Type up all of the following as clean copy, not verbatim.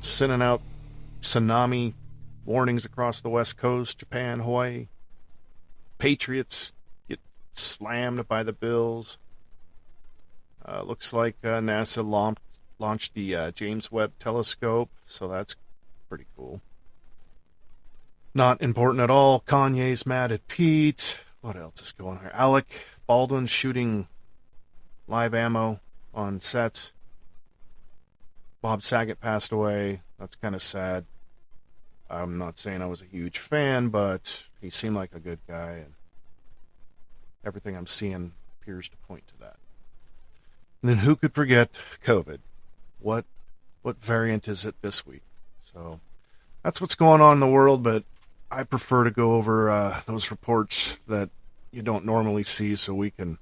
sending out tsunami warnings across the West Coast, Japan, Hawaii. Patriots get slammed by the Bills. Looks like NASA launched the James Webb Telescope, so that's pretty cool. Not important at all. Kanye's mad at Pete. What else is going on here? Alec Baldwin shooting live ammo on sets. Bob Saget passed away. That's kind of sad. I'm not saying I was a huge fan, but he seemed like a good guy, and everything I'm seeing appears to point to that. And then who could forget COVID? What variant is it this week? So that's what's going on in the world, but I prefer to go over those reports that you don't normally see so we can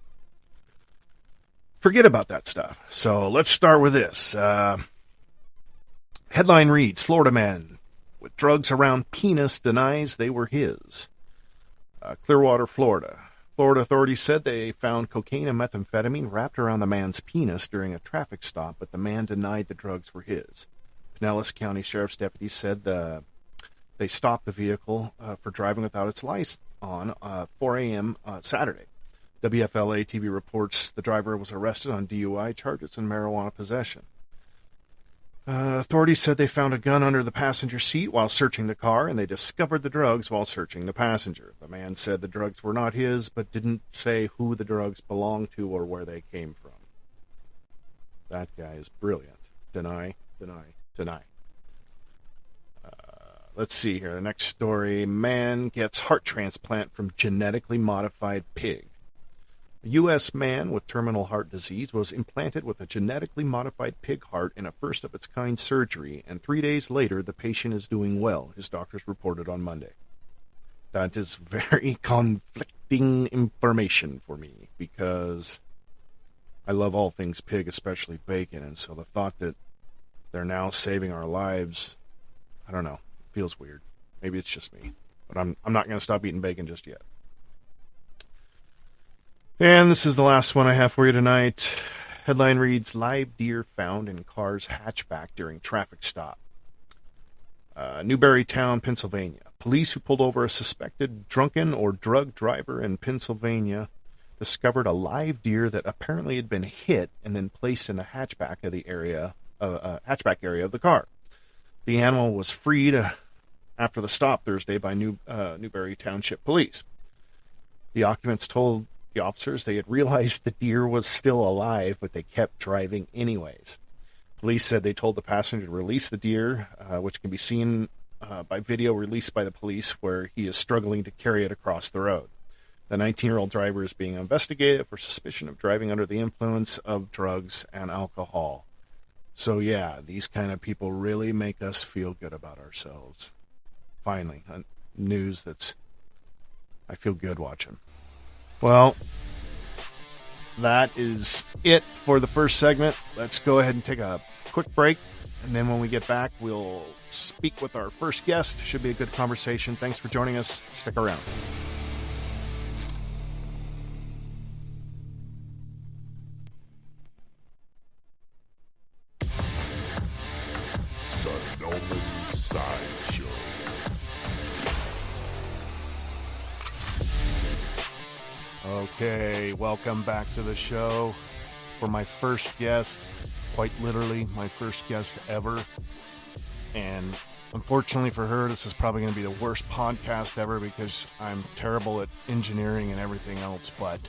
forget about that stuff. So let's start with this. Headline reads, Florida man with drugs around penis denies they were his. Clearwater, Florida. Florida authorities said they found cocaine and methamphetamine wrapped around the man's penis during a traffic stop, but the man denied the drugs were his. Pinellas County Sheriff's deputies said they stopped the vehicle for driving without its lights on 4 a.m. Saturday. WFLA TV reports the driver was arrested on DUI charges and marijuana possession. Authorities said they found a gun under the passenger seat while searching the car, and they discovered the drugs while searching the passenger. The man said the drugs were not his, but didn't say who the drugs belonged to or where they came from. That guy is brilliant. Deny. Let's see here. The next story. Man gets heart transplant from genetically modified pig. A U.S. man with terminal heart disease was implanted with a genetically modified pig heart in a first-of-its-kind surgery, and 3 days later, the patient is doing well, his doctors reported on Monday. That is very conflicting information for me, because I love all things pig, especially bacon, and so the thought that they're now saving our lives, I don't know, it feels weird. Maybe it's just me, but I'm not going to stop eating bacon just yet. And this is the last one I have for you tonight. Headline reads, live deer found in car's hatchback during traffic stop. Newberrytown, Pennsylvania. Police who pulled over a suspected drunken or drug driver in Pennsylvania discovered a live deer that apparently had been hit and then placed in the hatchback of the hatchback area of the car. The animal was freed after the stop Thursday by Newberry Township Police. The occupants told the officers they had realized the deer was still alive, but they kept driving anyways. Police said they told the passenger to release the deer, which can be seen by video released by the police where he is struggling to carry it across the road. The 19-year-old driver is being investigated for suspicion of driving under the influence of drugs and alcohol. So yeah, these kind of people really make us feel good about ourselves. Finally, news that's I feel good watching. Well, that is it for the first segment. Let's go ahead and take a quick break, and then when we get back, we'll speak with our first guest. Should be a good conversation. Thanks for joining us. Stick around. Sonomaly Sideshow. Okay, welcome back to the show for my first guest, quite literally my first guest ever. And unfortunately for her, this is probably going to be the worst podcast ever because I'm terrible at engineering and everything else, but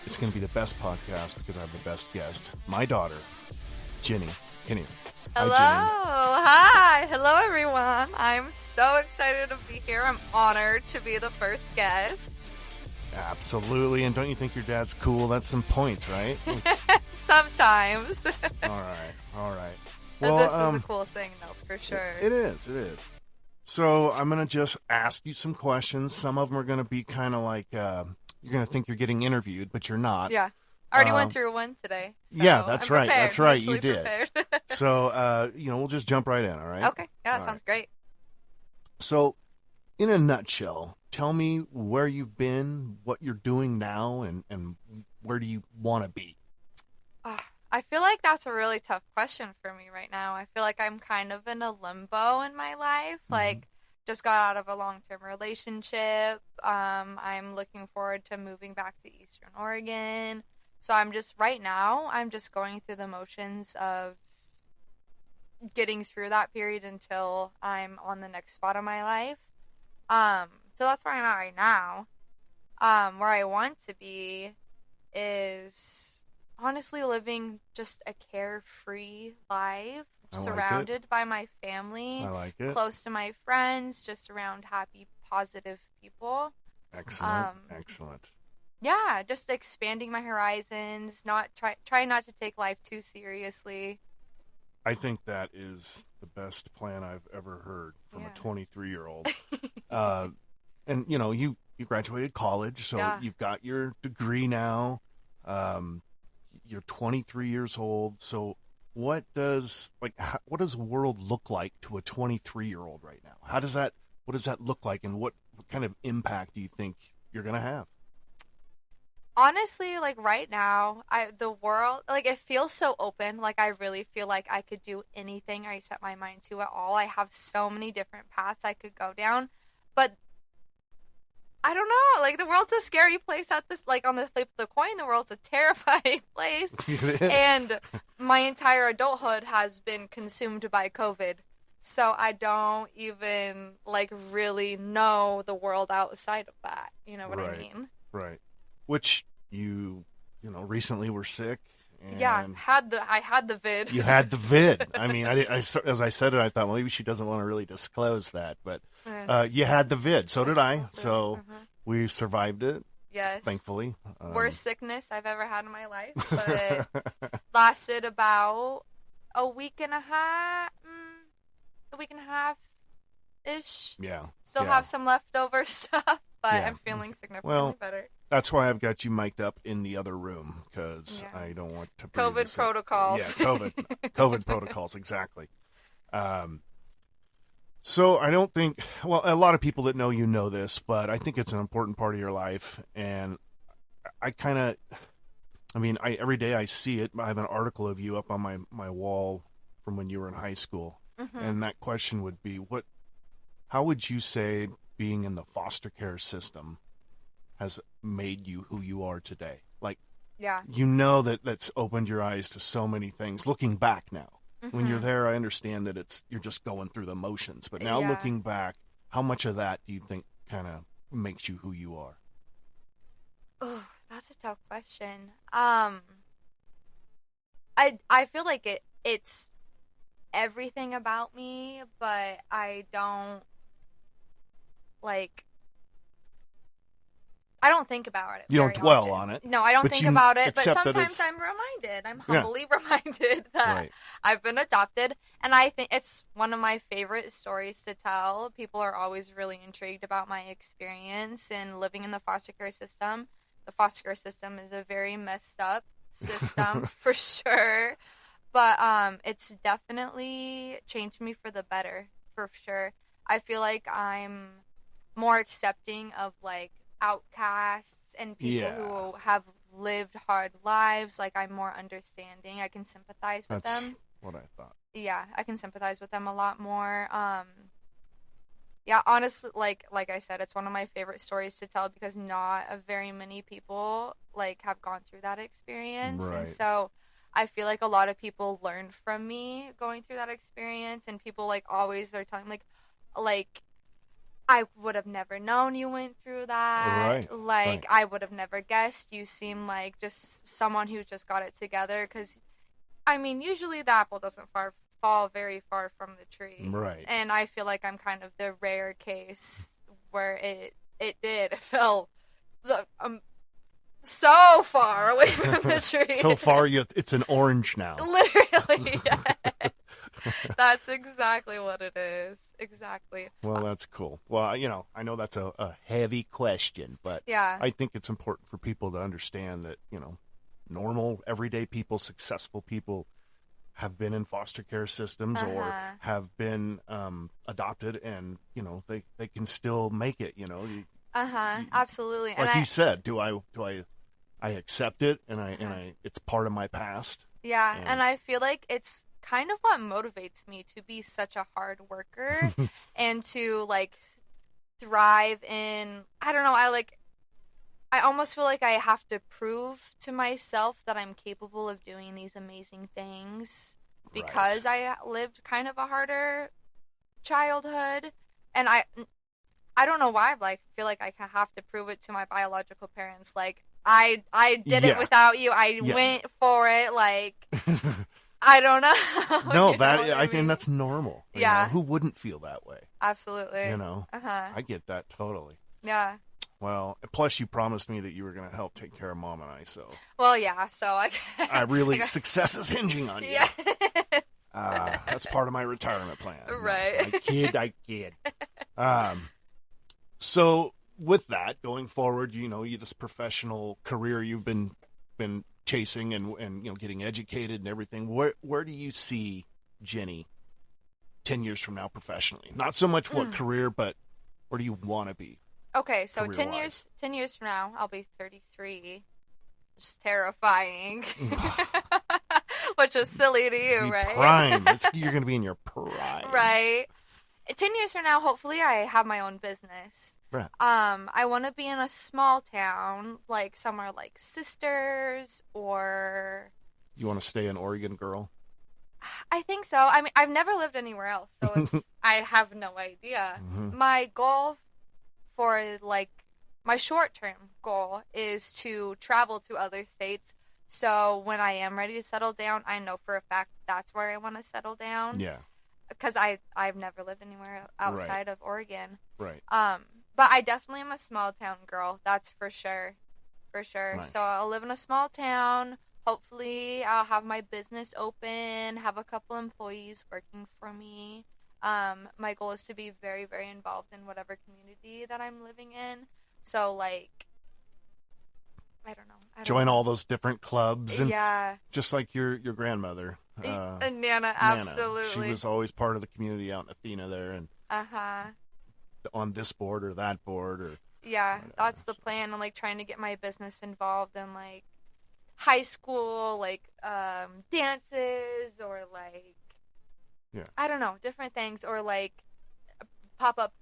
it's going to be the best podcast because I have the best guest, my daughter, Jenni Kannier. Hello. Hi, Hi. Hello, everyone. I'm so excited to be here. I'm honored to be the first guest. Absolutely. And don't you think your dad's cool? That's some points, right? Sometimes. All right. Well, this is a cool thing, though, for sure. It is. So I'm going to just ask you some questions. Some of them are going to be kind of like, you're going to think you're getting interviewed, but you're not. Yeah. I already went through one today. So yeah, that's right. Prepared, that's right. You did. Prepared. So, we'll just jump right in, all right? Okay. Yeah, sounds great. So, in a nutshell, tell me where you've been, what you're doing now, and where do you want to be? I feel like that's a really tough question for me right now. I feel like I'm kind of in a limbo in my life. Mm-hmm. Like, just got out of a long-term relationship. I'm looking forward to moving back to Eastern Oregon. So right now, I'm just going through the motions of getting through that period until I'm on the next spot of my life. So that's where I'm at right now. Where I want to be is honestly living just a carefree life, I like it. surrounded by my family, I like it. close to my friends, just around happy, positive people. Excellent. Excellent. Yeah, just expanding my horizons, not try not to take life too seriously. I think that is the best plan I've ever heard from a 23-year-old. And you graduated college, so you've got your degree now. You're 23 years old. So what does the world look like to a 23-year-old right now? What does that look like, and what kind of impact do you think you're going to have? Honestly, like right now, the world, like it feels so open. Like I really feel like I could do anything I set my mind to at all. I have so many different paths I could go down, but I don't know. Like the world's a scary place at this. Like on the flip of the coin, the world's a terrifying place. It is. And my entire adulthood has been consumed by COVID. So I don't even like really know the world outside of that. You know what I mean? Right. Which you recently were sick. And yeah, I had the vid. You had the vid. I mean, I as I said it, I thought, well, maybe she doesn't want to really disclose that, but you had the vid. So did I. So we survived it. Yes. Thankfully. Worst sickness I've ever had in my life, but lasted about a week and a half ish. Yeah. Still have some leftover stuff, but I'm feeling significantly better. That's why I've got you mic'd up in the other room, because I don't want to breathe COVID protocols. Yeah, COVID protocols, exactly. So I don't think, well, a lot of people that know you know this, but I think it's an important part of your life, and every day I see it. I have an article of you up on my wall from when you were in high school, and that question would be, how would you say being in the foster care system has made you who you are today? Like, that's opened your eyes to so many things. Looking back now, when you're there, I understand that you're just going through the motions. But now looking back, how much of that do you think kind of makes you who you are? Oh, that's a tough question. I feel like it's everything about me, but I don't think about it. You don't dwell on it. No, I don't think about it, but sometimes I'm reminded. I'm humbly reminded that I've been adopted, and I think it's one of my favorite stories to tell. People are always really intrigued about my experience in living in the foster care system. The foster care system is a very messed up system for sure, but it's definitely changed me for the better, for sure. I feel like I'm more accepting of outcasts and people who have lived hard lives. Like I'm more understanding. I can sympathize with them. That's what I thought. Yeah, I can sympathize with them a lot more. Honestly, like I said, it's one of my favorite stories to tell because not very many people have gone through that experience, and so I feel like a lot of people learned from me going through that experience, and people always are telling I would have never known you went through that. I would have never guessed. You seem like just someone who just got it together. Because, usually the apple doesn't fall very far from the tree. Right. And I feel like I'm kind of the rare case where it did. It fell so far away from the tree. So far, it's an orange now. Literally, yes. That's exactly what it is. Exactly. Well, that's cool. Well, I know that's a heavy question, but I think it's important for people to understand that, normal, everyday people, successful people have been in foster care systems or have been adopted, and, they can still make it, Absolutely. Like you said, do I accept it, and it's part of my past? Yeah, and I feel like it's kind of what motivates me to be such a hard worker and to, like, thrive in, I don't know, I almost feel like I have to prove to myself that I'm capable of doing these amazing things because I lived kind of a harder childhood, and I don't know why, but I feel like I have to prove it to my biological parents. Like, I did it without you. I went for it. Like, I don't know. No, I think that's normal. You know? Who wouldn't feel that way? Absolutely. You know, I get that totally. Yeah. Well, plus you promised me that you were going to help take care of Mom and I, so. Well, yeah, so I really success is hinging on you. Yeah. That's part of my retirement plan. Right. I kid. So with that, going forward, you know, this professional career you've been chasing and you know, getting educated and everything, where do you see Jenni 10 years from now professionally? Not so much what career, but where do you want to be? Okay, so 10 years from now, I'll be 33. Which is terrifying. Which is silly to you, right? Prime. You're going to be in your prime. Right. 10 years from now, hopefully I have my own business. Right. I want to be in a small town, like somewhere like Sisters or... You want to stay an Oregon girl? I think so. I mean, I've never lived anywhere else, so I have no idea. Mm-hmm. My goal for, like, my short-term goal is to travel to other states. So when I am ready to settle down, I know for a fact that's where I want to settle down. Yeah. Because I've never lived anywhere outside of Oregon. Right. But I definitely am a small-town girl. That's for sure. For sure. Nice. So I'll live in a small town. Hopefully I'll have my business open, have a couple employees working for me. My goal is to be very, very involved in whatever community that I'm living in. So, like, I don't know. Join all those different clubs. And yeah. Just like your grandmother. Nana, absolutely. She was always part of the community out in Athena there. And on this board or that board. Or yeah, that's the plan. I'm, like, trying to get my business involved in, like, high school, like, dances or, like, I don't know, different things. Or, like, pop-up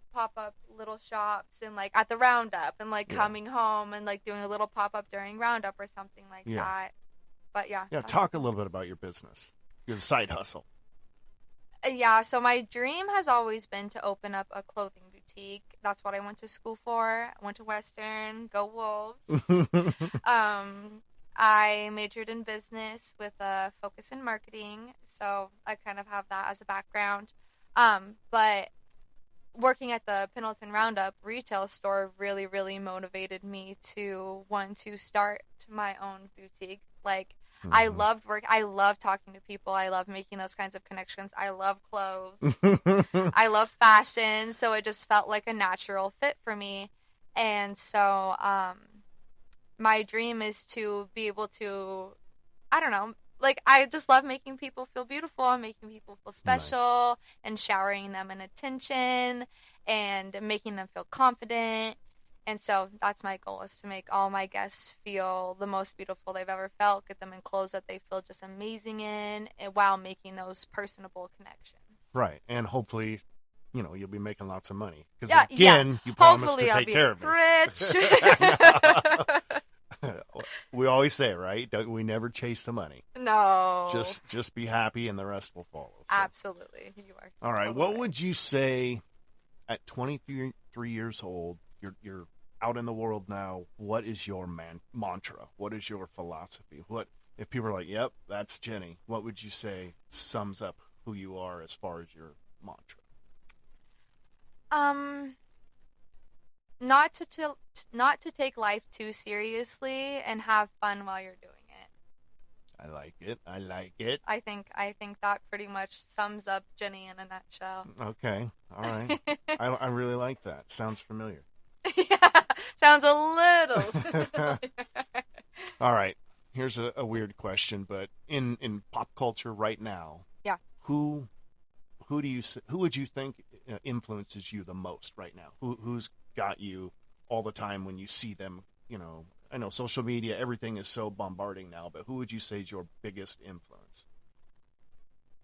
little shops and, like, at the roundup and, like, coming home and, like, doing a little pop-up during roundup or something like that. But yeah, talk a little bit about your business, your side hustle. Yeah, so my dream has always been to open up a clothing boutique. That's what I went to school for. I went to Western, go Wolves. I majored in business with a focus in marketing, so I kind of have that as a background. But working at the Pendleton Roundup retail store really, really motivated me to want to start my own boutique. Like, I loved work. I love talking to people. I love making those kinds of connections. I love clothes. I love fashion. So it just felt like a natural fit for me. And so my dream is to be able to, I don't know, like, I just love making people feel beautiful and making people feel special and showering them in attention and making them feel confident. And so that's my goal, is to make all my guests feel the most beautiful they've ever felt, get them in clothes that they feel just amazing in, and while making those personable connections. Right. And hopefully, you know, you'll be making lots of money. Because you promised to take care of me. Rich. We always say, right? We never chase the money. No. Just be happy and the rest will follow. So. Absolutely. You are. All right. What would you say at 23 years old, you're out in the world now, what is your mantra? What is your philosophy? What, if people are like, yep, that's Jenni, what would you say sums up who you are as far as your mantra? Not to take life too seriously and have fun while you're doing it. I like it. I think that pretty much sums up Jenni in a nutshell. Okay. All right. I really like that. Sounds familiar. Yeah. Sounds a little familiar. All right. Here's a weird question, but in pop culture right now, who would you think influences you the most right now? Who's got you all the time when you see them, you know, I know social media, everything is so bombarding now, but who would you say is your biggest influence?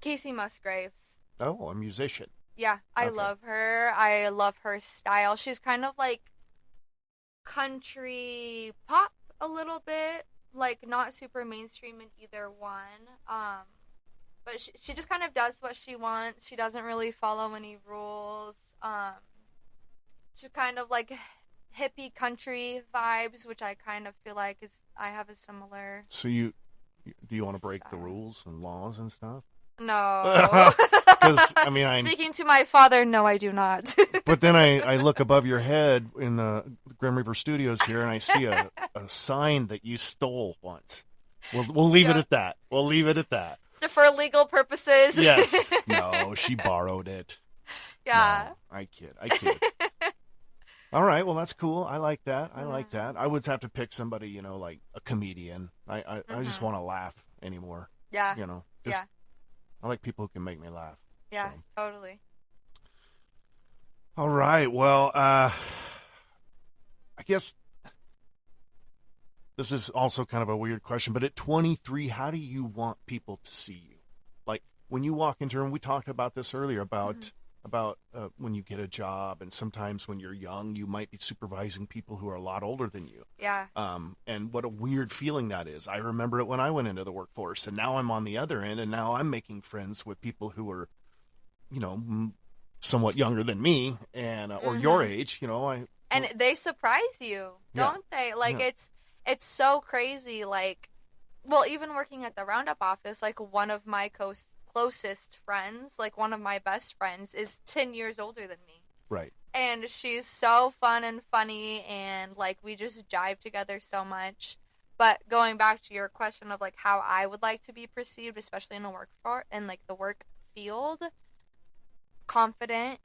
Casey Musgraves. Oh, a musician. Yeah, I love her. I love her style. She's kind of like country pop a little bit, like not super mainstream in either one. But she just kind of does what she wants. She doesn't really follow any rules. She's kind of like hippie country vibes, which I kind of feel like I have a similar. So do you want to break the rules and laws and stuff? No. Because, I mean, speaking to my father, no, I do not. But then I look above your head in the Grim Reaper Studios here, and I see a sign that you stole once. We'll leave it at that. We'll leave it at that. For legal purposes. Yes. No, she borrowed it. Yeah. No, I kid. All right, well, that's cool. I like that. I would have to pick somebody, like a comedian. I just want to laugh anymore. Yeah. Yeah. I like people who can make me laugh. Yeah, so. Totally. All right. Well, I guess this is also kind of a weird question, but at 23, how do you want people to see you? Like when you walk into, and we talked about this earlier about when you get a job, and sometimes when you're young, you might be supervising people who are a lot older than you. Yeah. And what a weird feeling that is. I remember it when I went into the workforce, and now I'm on the other end, and now I'm making friends with people who are, somewhat younger than me, and or your age. And they surprise you, don't they? Like it's so crazy. Like, well, even working at the Roundup office, like one of my closest friends, like one of my best friends, is 10 years older than me. Right. And she's so fun and funny, and like we just jive together so much. But going back to your question of like how I would like to be perceived, especially in the work field, confident,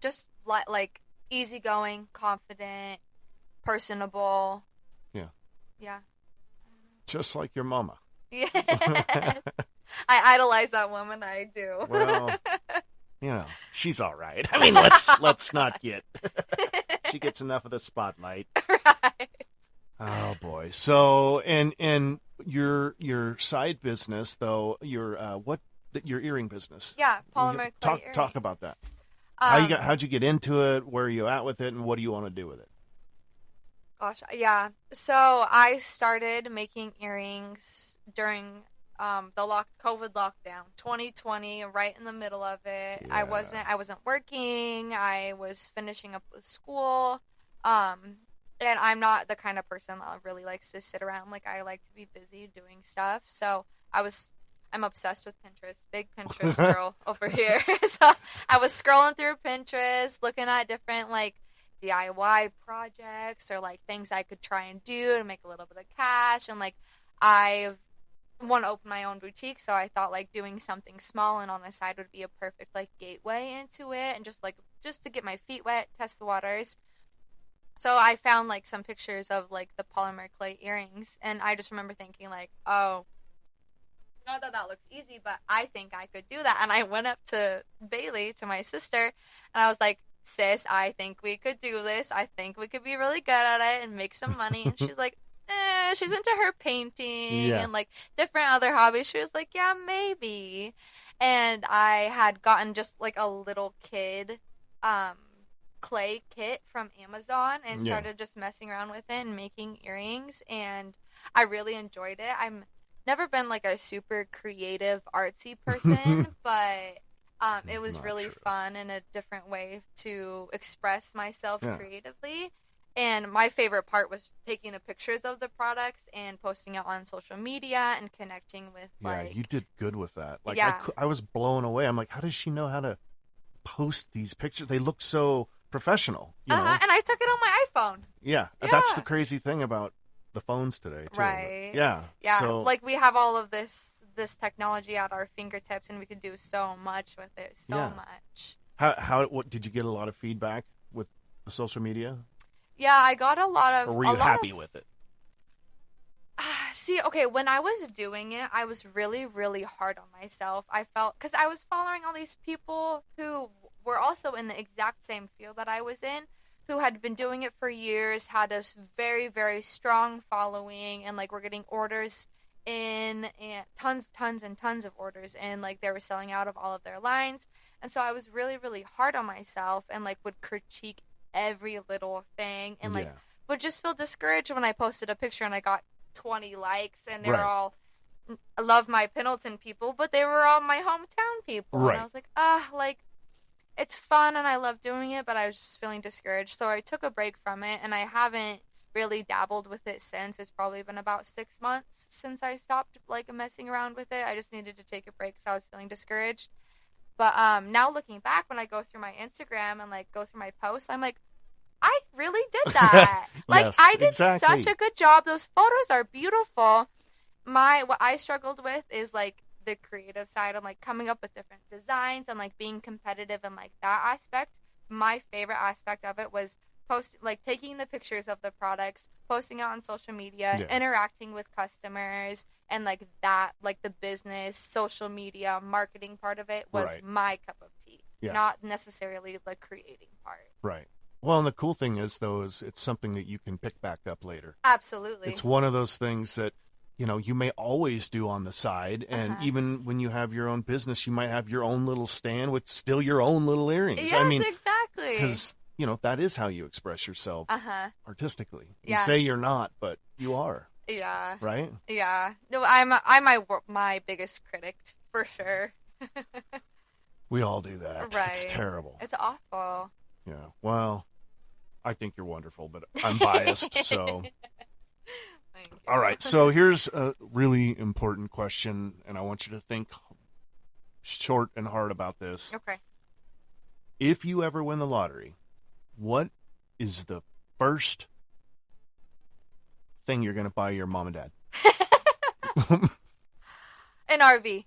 just like easygoing, confident, personable. Yeah. Just like your mama. Yes. I idolize that woman. I do. Well, she's all right. I mean, let's not get. She gets enough of the spotlight. Right. Oh boy. So and your side business though, your earring business. Yeah, polymer clay earrings. Talk about that. How'd you get into it? Where are you at with it, and what do you want to do with it? Gosh, yeah. So I started making earrings during the COVID lockdown, 2020, right in the middle of it. Yeah. I wasn't working. I was finishing up with school. And I'm not the kind of person that really likes to sit around. Like, I like to be busy doing stuff. So I'm obsessed with Pinterest. Big Pinterest girl over here. So I was scrolling through Pinterest, looking at different like DIY projects or like things I could try and do to make a little bit of cash. And like I want to open my own boutique, so I thought like doing something small and on the side would be a perfect like gateway into it, and just to get my feet wet, test the waters. So I found like some pictures of like the polymer clay earrings, and I just remember thinking like, oh, not that looks easy, but I think I could do that. And I went up to Bailey, to my sister, and I was like, sis, I think we could do this. I think we could be really good at it and make some money. And she's like, she's into her painting and like different other hobbies. She was like, yeah, maybe. And I had gotten just like a little kid clay kit from Amazon and started just messing around with it and making earrings. And I really enjoyed it. I'm never been like a super creative artsy person, but it was really fun and a different way to express myself creatively. And my favorite part was taking the pictures of the products and posting it on social media and connecting with you did good with that. Like I was blown away. I'm like, how does she know how to post these pictures? They look so professional. You know? And I took it on my iPhone. Yeah, that's the crazy thing about the phones today, too. Right. Yeah. So, like, we have all of this technology at our fingertips, and we can do so much with it. Much. What did you get a lot of feedback with the social media? Yeah, I got a lot of. Or were you happy with it? See, okay, when I was doing it, I was really, really hard on myself. I felt, because I was following all these people who were also in the exact same field that I was in. who had been doing it for years, had a very, very strong following, and, like, we're getting orders in, and tons and tons of orders, and, like, they were selling out of all of their lines. And so I was really, really hard on myself, and, like, would critique every little thing, and, like, would just feel discouraged when I posted a picture and I got 20 likes, and they were all, I love my Pendleton people, but they were all my hometown people. Right. And I was like, like, it's fun and I love doing it, but I was just feeling discouraged. So I took a break from it, and I haven't really dabbled with it since. It's probably been about 6 months since I stopped, like, messing around with it. I just needed to take a break because I was feeling discouraged. But now looking back, when I go through my Instagram and, like, go through my posts, I'm like, I really did that. Like, yes, I did such a good job. Those photos are beautiful. What I struggled with is, like, the creative side and, like, coming up with different designs and, like, being competitive and, like, that aspect. My favorite aspect of it was taking the pictures of the products, posting it on social media, interacting with customers, and, like, that, like, the business, social media, marketing part of it was my cup of tea, not necessarily the creating part. Right. Well, and the cool thing is, though, is it's something that you can pick back up later. Absolutely. It's one of those things that, you know, you may always do on the side, and even when you have your own business, you might have your own little stand with still your own little earrings. Yes, I mean, exactly. Because, you know, that is how you express yourself artistically. You say you're not, but you are. Yeah. Right? Yeah. No, I'm my biggest critic, for sure. We all do that. Right. It's terrible. It's awful. Yeah. Well, I think you're wonderful, but I'm biased, so. All right, so here's a really important question, and I want you to think short and hard about this. Okay. If you ever win the lottery, what is the first thing you're going to buy your mom and dad? An RV.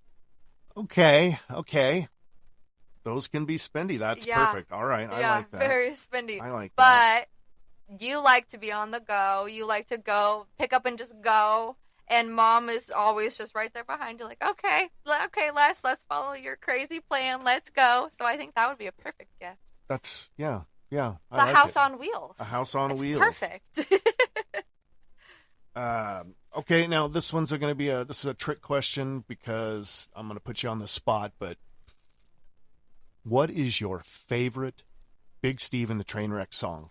Okay. Those can be spendy. That's perfect. All right, I like that. Very spendy. I like that. But you like to be on the go. You like to go, pick up and just go. And Mom is always just right there behind you, like, okay, let's follow your crazy plan. Let's go. So I think that would be a perfect gift. That's, yeah. It's a house on wheels. A house on wheels. Perfect. Okay, now this one's going to be this is a trick question because I'm going to put you on the spot, but what is your favorite Big Steve and the Trainwreck song?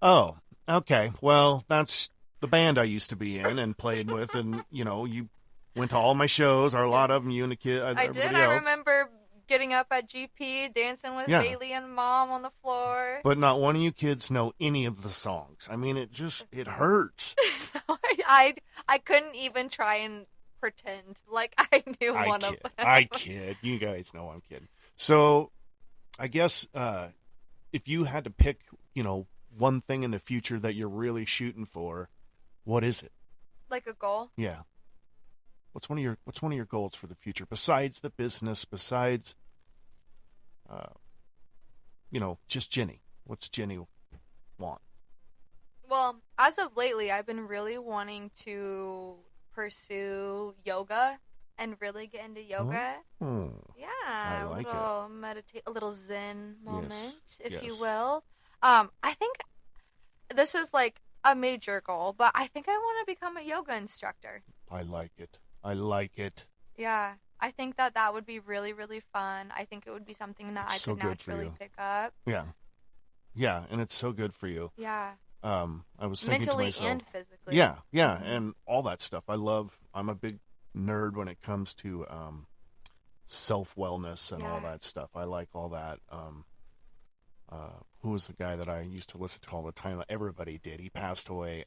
Oh, okay. Well, that's the band I used to be in and played with, and, you know, you went to all my shows, or a lot of them, you and the kid, I did. I remember getting up at GP, dancing with Bailey and Mom on the floor. But not one of you kids know any of the songs. I mean, it hurts. I couldn't even try and pretend like I knew one of them. I kid. You guys know I'm kidding. So, I guess if you had to pick, you know, one thing in the future that you're really shooting for, what is it? Like a goal? Yeah. What's one of your goals for the future besides the business? Besides, you know, just Jenni. What's Jenni want? Well, as of lately, I've been really wanting to pursue yoga and really get into yoga. Oh, yeah, like a little Zen moment, if you will. I think this is like a major goal, but I think I want to become a yoga instructor. I like it. Yeah, I think that would be really, really fun. I think it would be something that I could naturally pick up. Yeah, and it's so good for you. Yeah. I was thinking mentally to myself, and physically. Yeah, and all that stuff. I'm a big nerd when it comes to self-wellness and all that stuff. I like all that. Who was the guy that I used to listen to all the time? Everybody did. He passed away.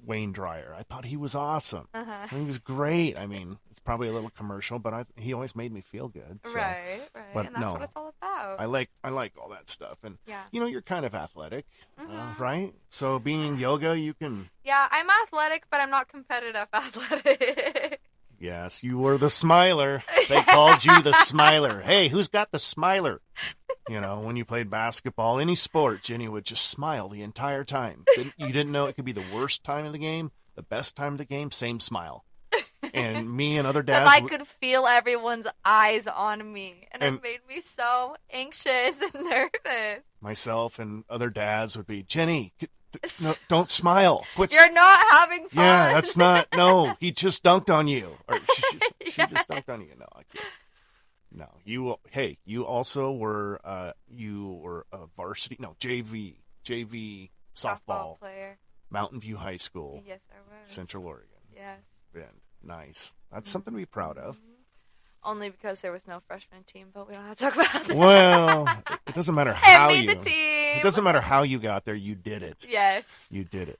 Wayne Dryer. I thought he was awesome. He was great. I mean, it's probably a little commercial, but he always made me feel good. So. Right. But and that's what it's all about. I like all that stuff. And, you know, you're kind of athletic, right? So being in yoga, you can... Yeah, I'm athletic, but I'm not competitive athletic. Yes, you were the smiler. They called you the smiler. Hey, who's got the smiler? You know, when you played basketball, any sport, Jenni would just smile the entire time. You didn't know it could be the worst time of the game, the best time of the game, same smile. And me and other dads... Because I could feel everyone's eyes on me. And it made me so anxious and nervous. Myself and other dads would be, Jenny, no, don't smile. You're not having fun. Yeah, that's not... No, he just dunked on you. Or she just dunked on you. No, I can't. No, you also were, a varsity... No, JV softball player. Mountain View High School. Yes, I was. Central Oregon. Yes. Bend. Nice. That's something to be proud of. Only because there was no freshman team, but we don't have to talk about that. Well, it doesn't matter how made the team. It doesn't matter how you got there. You did it. Yes. You did it.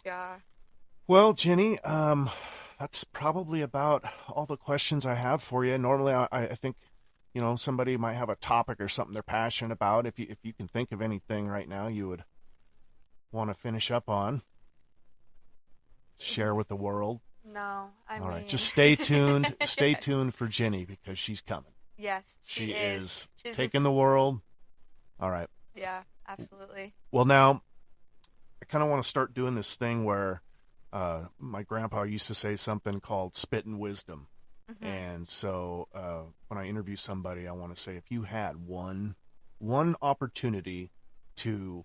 Yeah. Well, Jenny, that's probably about all the questions I have for you. Normally, I think, somebody might have a topic or something they're passionate about. If you can think of anything right now you would want to finish up on, share with the world. No, I mean... All right, just stay tuned. Stay tuned for Jenny, because she's coming. Yes, she is. She's taking the world. All right. Yeah, absolutely. Well, now, I kind of want to start doing this thing where my grandpa used to say something called spitting wisdom. Mm-hmm. And so when I interview somebody, I want to say, if you had one opportunity to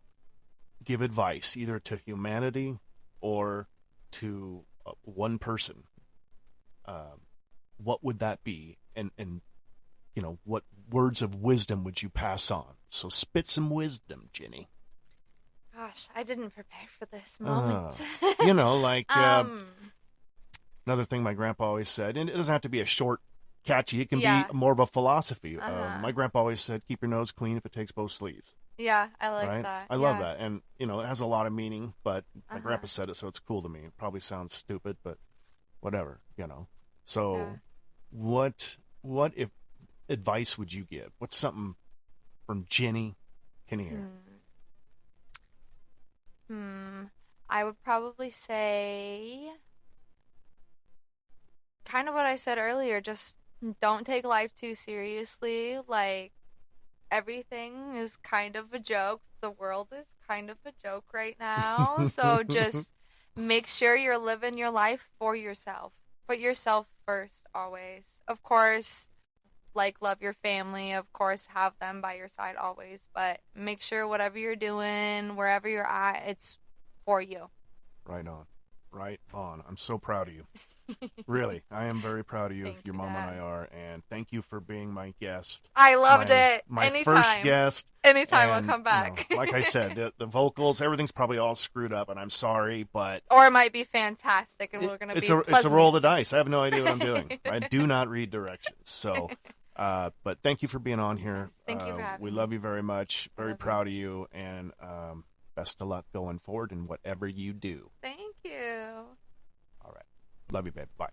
give advice, either to humanity or to one person, what would that be? And what words of wisdom would you pass on? So spit some wisdom, Jenny. Gosh, I didn't prepare for this moment. Another thing my grandpa always said, and it doesn't have to be a short, catchy, it can be more of a philosophy. My grandpa always said, keep your nose clean if it takes both sleeves. Yeah, I like that. I love that. And, it has a lot of meaning, but my grandpa said it, so it's cool to me. It probably sounds stupid, but whatever, So what if advice would you give? What's something from Jenni Kannier? I would probably say kind of what I said earlier, just don't take life too seriously. Like, everything is kind of a joke. The world is kind of a joke right now. So just make sure you're living your life for yourself. Put yourself first always. Of course, love your family. Of course, have them by your side always. But make sure whatever you're doing, wherever you're at, it's for you. Right on. Right on. I'm so proud of you. Really, I am very proud of you. Your mom and I are, and thank you for being my guest. I loved it. My Anytime. First guest. Anytime I'll come back. Like I said, the vocals, everything's probably all screwed up, and I'm sorry, but... Or it might be fantastic, and we're going to be It's a roll of the dice. I have no idea what I'm doing. I do not read directions. So, but thank you for being on here. Thank you for having me. We love you very much. Very proud of you, and best of luck going forward in whatever you do. Thank you. All right. Love you, babe. Bye.